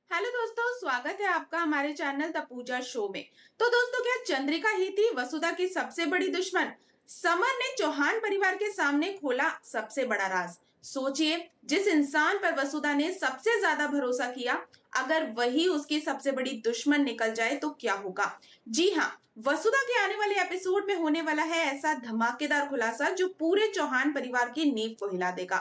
Hello दोस्तों, स्वागत है आपका हमारे चैनल द पूजा शो में। तो दोस्तों, क्या चंद्रिका ही थी वसुधा की सबसे बड़ी दुश्मन? समर ने चौहान परिवार के सामने खोला सबसे बड़ा राज। सोचिए, जिस इंसान पर वसुधा ने सबसे ज्यादा भरोसा किया, अगर वही उसकी सबसे बड़ी दुश्मन निकल जाए तो क्या होगा। जी हाँ, वसुधा के आने वाले एपिसोड में होने वाला है ऐसा धमाकेदार खुलासा जो पूरे चौहान परिवार की नींव को हिला देगा।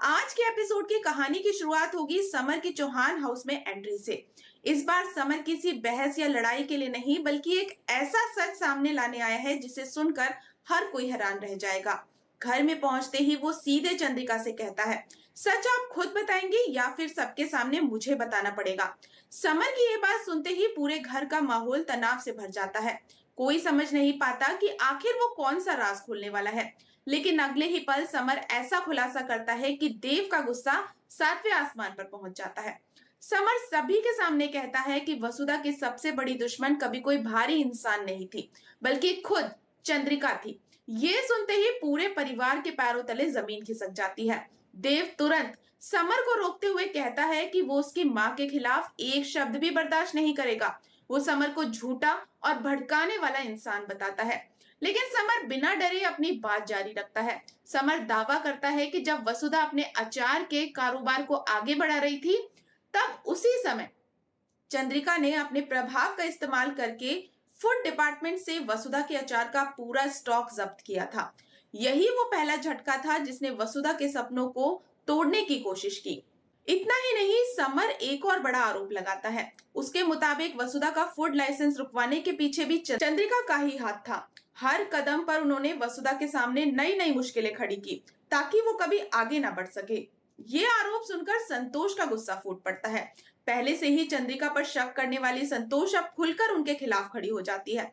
आज के एपिसोड की कहानी की शुरुआत होगी समर की चौहान हाउस में एंट्री से। इस बार समर किसी बहस या लड़ाई के लिए नहीं, बल्कि एक ऐसा सच सामने लाने आया है जिसे सुनकर हर कोई हैरान रह जाएगा। घर में पहुंचते ही वो सीधे चंद्रिका से कहता है, सच आप खुद बताएंगे या फिर सबके सामने मुझे बताना पड़ेगा। समर की ये बात सुनते ही पूरे घर का माहौल तनाव से भर जाता है। कोई समझ नहीं पाता कि आखिर वो कौन सा राज खोलने वाला है। लेकिन अगले ही पल समर ऐसा खुलासा करता है कि देव का गुस्सा सातवें आसमान पर पहुंच जाता है। समर सभी के सामने कहता है कि वसुधा की सबसे बड़ी दुश्मन कभी कोई भारी इंसान नहीं थी, बल्कि खुद चंद्रिका थी। ये सुनते ही पूरे परिवार के पैरों तले जमीन खिसक जाती है। देव तुरंत समर को रोकते हुए कहता है कि वो उसकी माँ के खिलाफ एक शब्द भी बर्दाश्त नहीं करेगा। वो समर को झूठा और भड़काने वाला इंसान बताता है। लेकिन समर बिना डरे अपनी बात जारी रखता है। समर दावा करता है कि जब वसुधा अपने अचार के कारोबार को आगे बढ़ा रही थी, तब उसी समय चंद्रिका ने अपने प्रभाव का इस्तेमाल करके फूड डिपार्टमेंट से वसुधा के अचार का पूरा स्टॉक जब्त किया था। यही वो पहला झटका था जिसने वसुधा के सपनों को तोड़ने की कोशिश की। इतना ही नहीं, समर एक और बड़ा आरोप लगाता है। उसके मुताबिक वसुधा का फूड लाइसेंस रुकवाने के पीछे भी चंद्रिका का ही हाथ था। हर कदम पर उन्होंने वसुधा के सामने नई नई मुश्किलें खड़ी की ताकि वो कभी आगे ना बढ़ सके। ये आरोप सुनकर संतोष का गुस्सा फूट पड़ता है। पहले से ही चंद्रिका पर शक करने वाली संतोष अब खुलकर उनके खिलाफ खड़ी हो जाती है।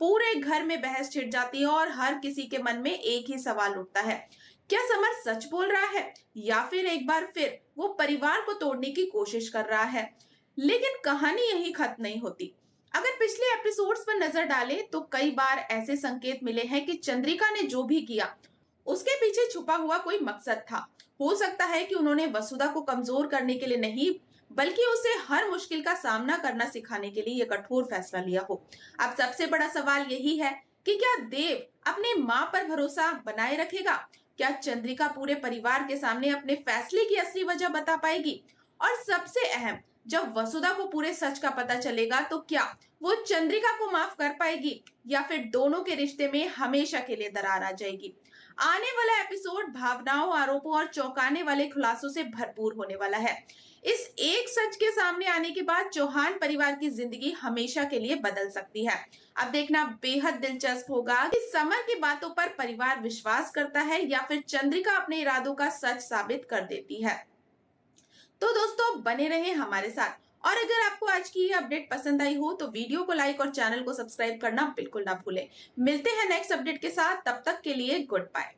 पूरे घर में बहस छिड़ जाती है और हर किसी के मन में एक ही सवाल उठता है, क्या समर सच बोल रहा है या फिर एक बार फिर वो परिवार को तोड़ने की कोशिश कर रहा है। लेकिन कहानी यही खत्म नहीं होती। अगर पिछले एपिसोड्स पर नजर डालें तो कई बार ऐसे संकेत मिले हैं कि चंद्रिका ने जो भी किया उसके पीछे छुपा हुआ कोई मकसद था। हो सकता है कि उन्होंने वसुधा को कमजोर करने के लिए नहीं, बल्कि उसे हर मुश्किल का सामना करना सिखाने के लिए यह कठोर फैसला लिया हो। अब सबसे बड़ा सवाल यही है कि क्या देव अपने माँ पर भरोसा बनाए रखेगा? क्या चंद्रिका पूरे परिवार के सामने अपने फैसले की असली वजह बता पाएगी? और सबसे अहम, जब वसुधा को पूरे सच का पता चलेगा तो क्या वो चंद्रिका को माफ कर पाएगी या फिर दोनों के रिश्ते में हमेशा के लिए दरार आ जाएगी? आने वाला एपिसोड भावनाओं, आरोपों और चौंकाने वाले खुलासों से भरपूर होने वाला है। इस एक सच के सामने आने के बाद चौहान परिवार की जिंदगी हमेशा के लिए बदल सकती है। अब देखना बेहद दिलचस्प होगा कि समर की बातों पर परिवार विश्वास करता है या फिर चंद्रिका अपने इरादों का सच साबित कर देती है। तो दोस्तों, बने रहे हमारे साथ। और अगर आपको आज की ये अपडेट पसंद आई हो तो वीडियो को लाइक और चैनल को सब्सक्राइब करना बिल्कुल ना भूलें। मिलते हैं नेक्स्ट अपडेट के साथ, तब तक के लिए गुड बाय।